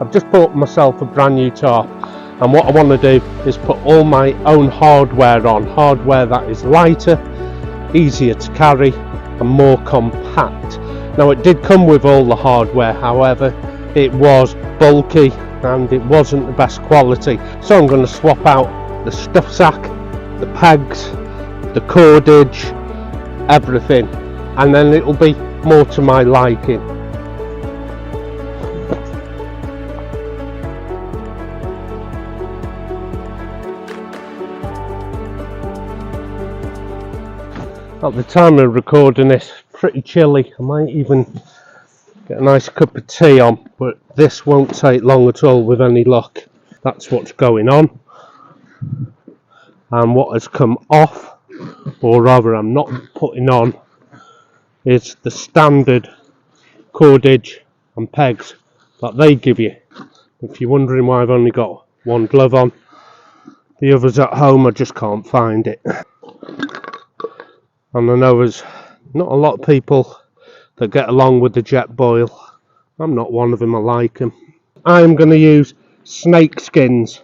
I've just bought myself a brand new tarp, and what I want to do is put all my own hardware on, hardware that is lighter, easier to carry and more compact. Now it did come with all the hardware, however it was bulky and it wasn't the best quality, so I'm going to swap out the stuff sack, the pegs, the cordage, everything, and then it'll be more to my liking. At the time of recording this, pretty chilly. I might even get a nice cup of tea on, but this won't take long at all with any luck. That's what's going on. And what has come off, or rather I'm not putting on, is the standard cordage and pegs that they give you. If you're wondering why I've only got one glove on, the others at home I just can't find it. And I know there's not a lot of people that get along with the jet boil. I'm not one of them, I like them. I'm going to use snake skins.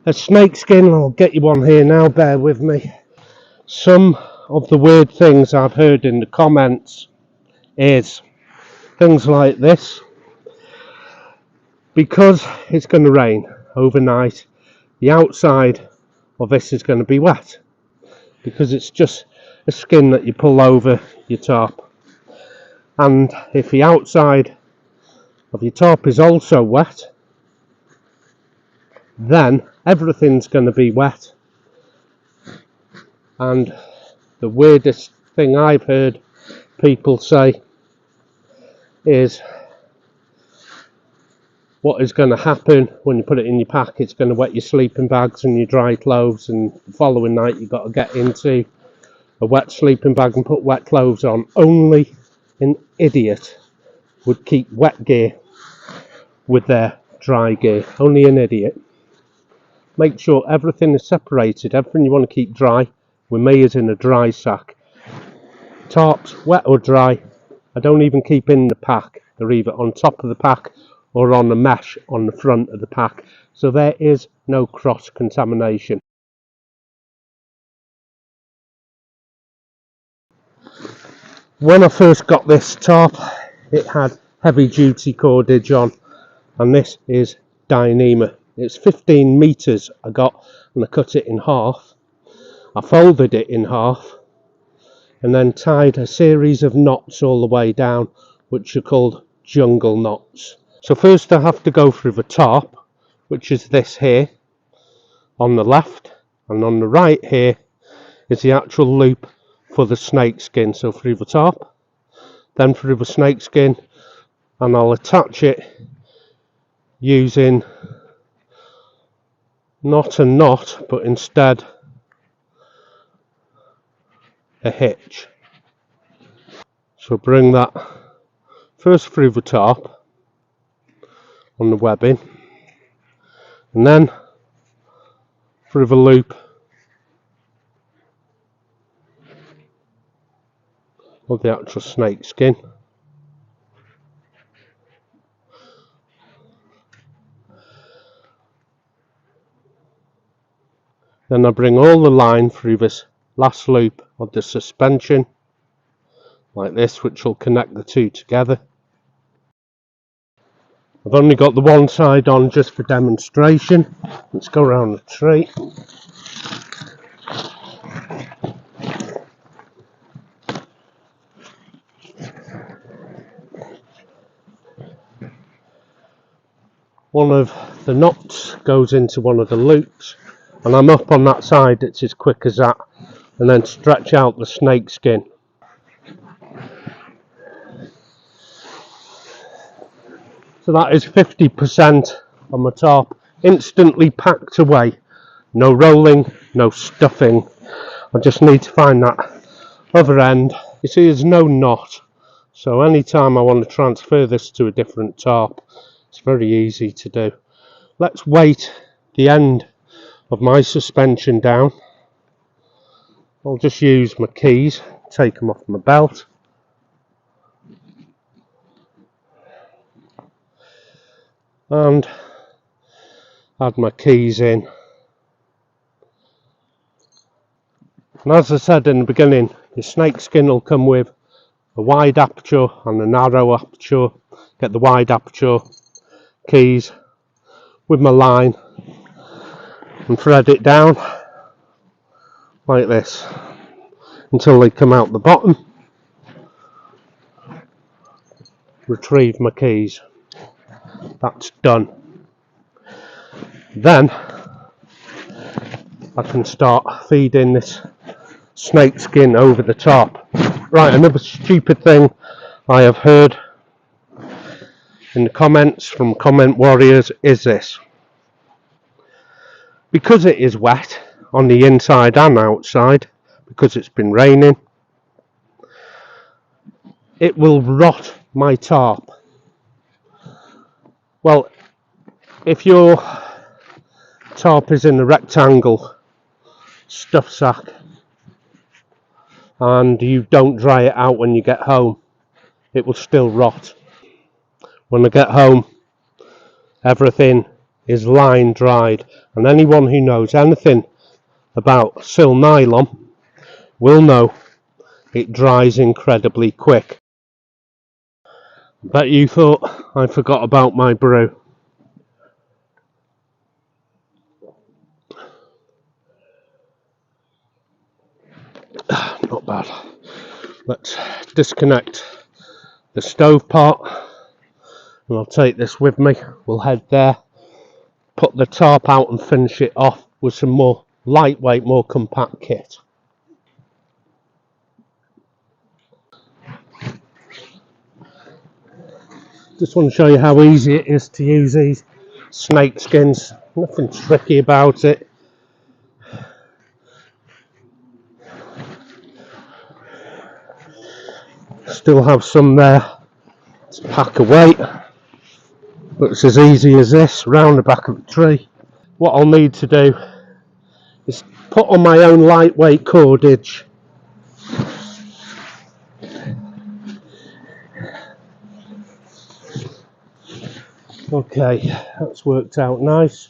A snake skin, I'll get you one here now, bear with me. Some of the weird things I've heard in the comments is things like this. Because it's going to rain overnight, the outside of this is going to be wet. Because it's just a skin that you pull over your tarp, and if the outside of your tarp is also wet, then everything's going to be wet. And the weirdest thing I've heard people say is what is going to happen when you put it in your pack, it's going to wet your sleeping bags and your dry clothes, and the following night you've got to get into a wet sleeping bag and put wet clothes on. Only an idiot would keep wet gear with their dry gear. Only an idiot. Make sure everything is separated. Everything you want to keep dry with me is in a dry sack. Tarps, wet or dry, I don't even keep in the pack. They're either on top of the pack or on the mesh on the front of the pack. So there is no cross contamination. When I first got this tarp, it had heavy duty cordage on, and this is Dyneema. It's 15 meters I got, and I cut it in half. I folded it in half and then tied a series of knots all the way down, which are called jungle knots. So first I have to go through the tarp, which is this here on the left, and on the right here is the actual loop for the snake skin. So through the tarp, then through the snake skin, and I'll attach it using not a knot but instead a hitch. So bring that first through the tarp on the webbing, and then through the loop of the actual snake skin. Then I bring all the line through this last loop of the suspension like this, which will connect the two together. I've only got the one side on just for demonstration. Let's go around the tree. One of the knots goes into one of the loops, and I'm up on that side. It's as quick as that, and then stretch out the snake skin. So that is 50% on my tarp, instantly packed away. No rolling, no stuffing. I just need to find that other end. You see, there's no knot, so anytime I want to transfer this to a different tarp, it's very easy to do. Let's weight the end of my suspension down. I'll just use my keys, take them off my belt. and add my keys in. And as I said in the beginning, your snake skin will come with a wide aperture and a narrow aperture. Get the wide aperture keys with my line and thread it down like this until they come out the bottom. Retrieve my keys. That's done. Then I can start feeding this snake skin over the top. Right, another stupid thing I have heard in the comments from comment warriors is this. Because it is wet on the inside and outside, because it's been raining, it will rot my tarp. Well, if your tarp is in a rectangle stuff sack and you don't dry it out when you get home, it will still rot. When I get home, everything is line dried, and anyone who knows anything about sil nylon will know it dries incredibly quick. Bet you thought I forgot about my brew. Not bad. Let's disconnect the stove part, and I'll take this with me. We'll head there, put the tarp out and finish it off with some more lightweight, more compact kit. Just want to show you how easy it is to use these snake skins. Nothing tricky about it. Still have some there to pack away, but it's as easy as this, round the back of the tree. What I'll need to do is put on my own lightweight cordage. Okay, that's worked out nice.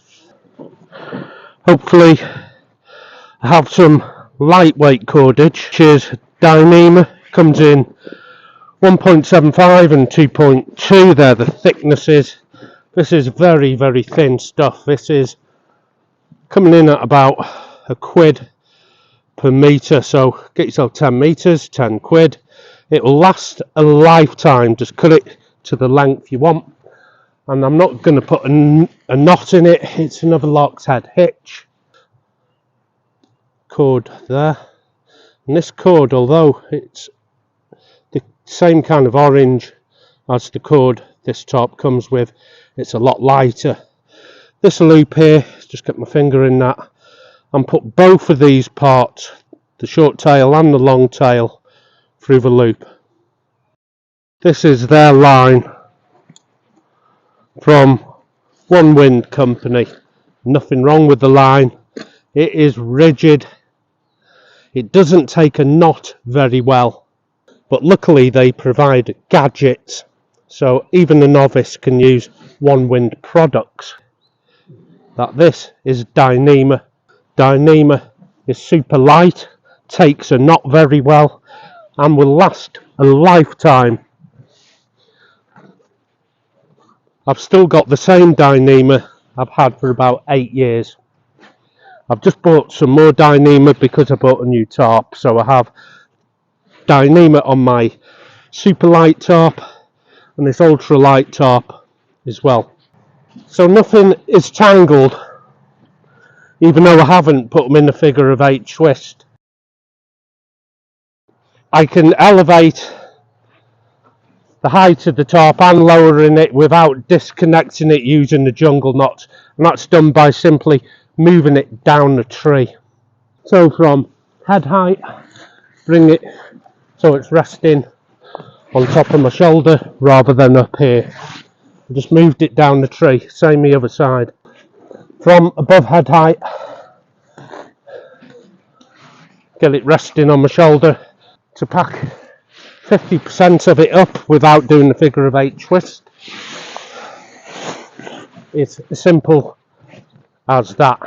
Hopefully I have some lightweight cordage, which is Dyneema. Comes in 1.75 and 2.2, they're the thicknesses. This is very, very thin stuff. This is coming in at about £1 per metre, so get yourself 10 metres, 10 quid. It will last a lifetime, just cut it to the length you want. And I'm not going to put a knot in it, it's another lock's head hitch. Cord there. And this cord, although it's the same kind of orange as the cord this top comes with, it's a lot lighter. This loop here, just get my finger in that and put both of these parts, the short tail and the long tail, through the loop. This is their line from Onewind company. Nothing wrong with the line. It is rigid. It doesn't take a knot very well, but luckily they provide gadgets, so even a novice can use Onewind products. That this is Dyneema. Dyneema is super light, takes a knot very well, and will last a lifetime. I've still got the same Dyneema I've had for about 8 years. I've just bought some more Dyneema because I bought a new tarp, so I have Dyneema on my super light tarp and this ultra light tarp as well. So nothing is tangled, even though I haven't put them in the figure of 8 twist. I can elevate the height of the tarp and lowering it without disconnecting it using the jungle knots, and that's done by simply moving it down the tree. So from head height, bring it so it's resting on top of my shoulder rather than up here. I just moved it down the tree, same the other side. From above head height, get it resting on my shoulder to pack 50% of it up without doing the figure of 8 twist. It's as simple as that,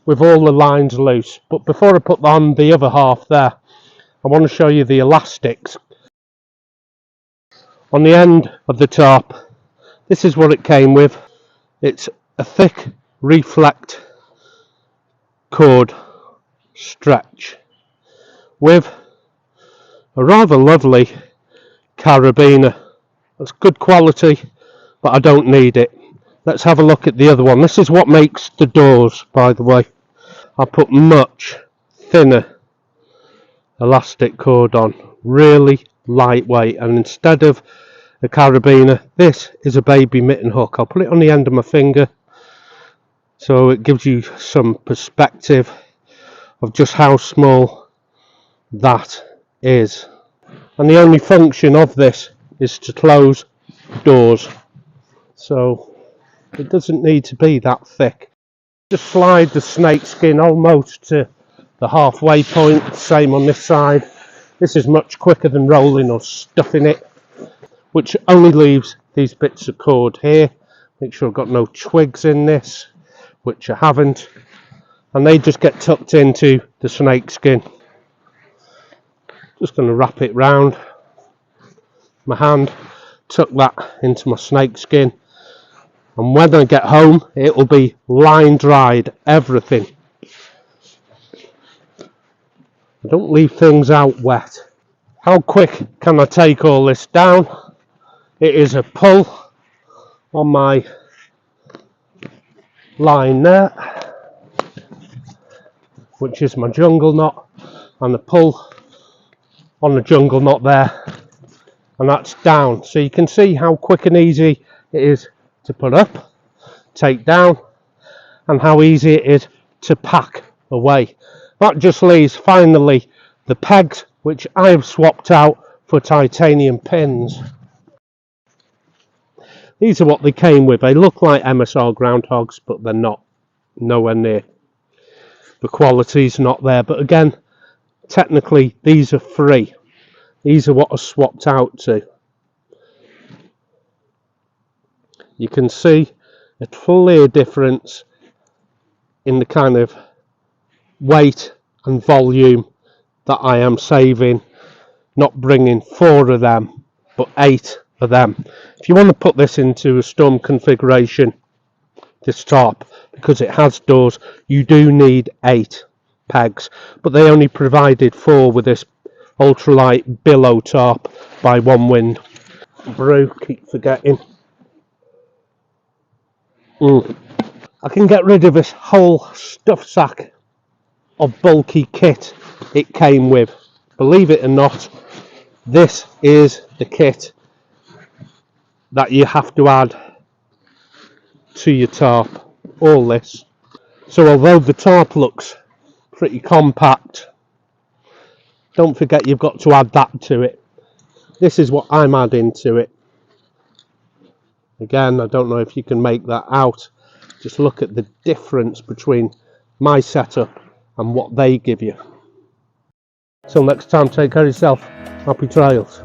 with all the lines loose. But before I put on the other half there, I want to show you the elastics. On the end of the tarp, this is what it came with. It's a thick reflect cord stretch with a rather lovely carabiner. That's good quality, but I don't need it. Let's have a look at the other one. This is what makes the doors, by the way. I put much thinner elastic cord on, really lightweight, and instead of a carabiner, this is a baby mitten hook. I'll put it on the end of my finger so it gives you some perspective of just how small that is. And the only function of this is to close doors, so it doesn't need to be that thick. Just slide the snake skin almost to the halfway point, same on this side. This is much quicker than rolling or stuffing it, which only leaves these bits of cord here. Make sure I've got no twigs in this, which I haven't, and they just get tucked into the snake skin. Just going to wrap it round my hand, tuck that into my snake skin, and when I get home it will be line dried, everything. I don't leave things out wet. How quick can I take all this down? It is a pull on my line there, which is my jungle knot, and a pull on the jungle knot there, and that's down. So you can see how quick and easy it is to put up, take down, and how easy it is to pack away. That just leaves finally the pegs, which I have swapped out for titanium pins. These are what they came with. They look like MSR groundhogs, but they're not, nowhere near. The quality's not there, but again, technically these are free. These are what are swapped out to. You can see a clear difference in the kind of weight and volume that I am saving, not bringing 4 of them but 8 of them. If you want to put this into a storm configuration, this tarp, because it has doors, you do need 8 pegs, but they only provided 4 with this ultralight Billow tarp by Onewind. Brew, keep forgetting. I can get rid of this whole stuff sack of bulky kit it came with. Believe it or not, this is the kit that you have to add to your tarp, all this. So although the tarp looks pretty compact, don't forget you've got to add that to it. This is what I'm adding to it. Again, I don't know if you can make that out. Just look at the difference between my setup and what they give you. Till next time, take care of yourself. Happy trails.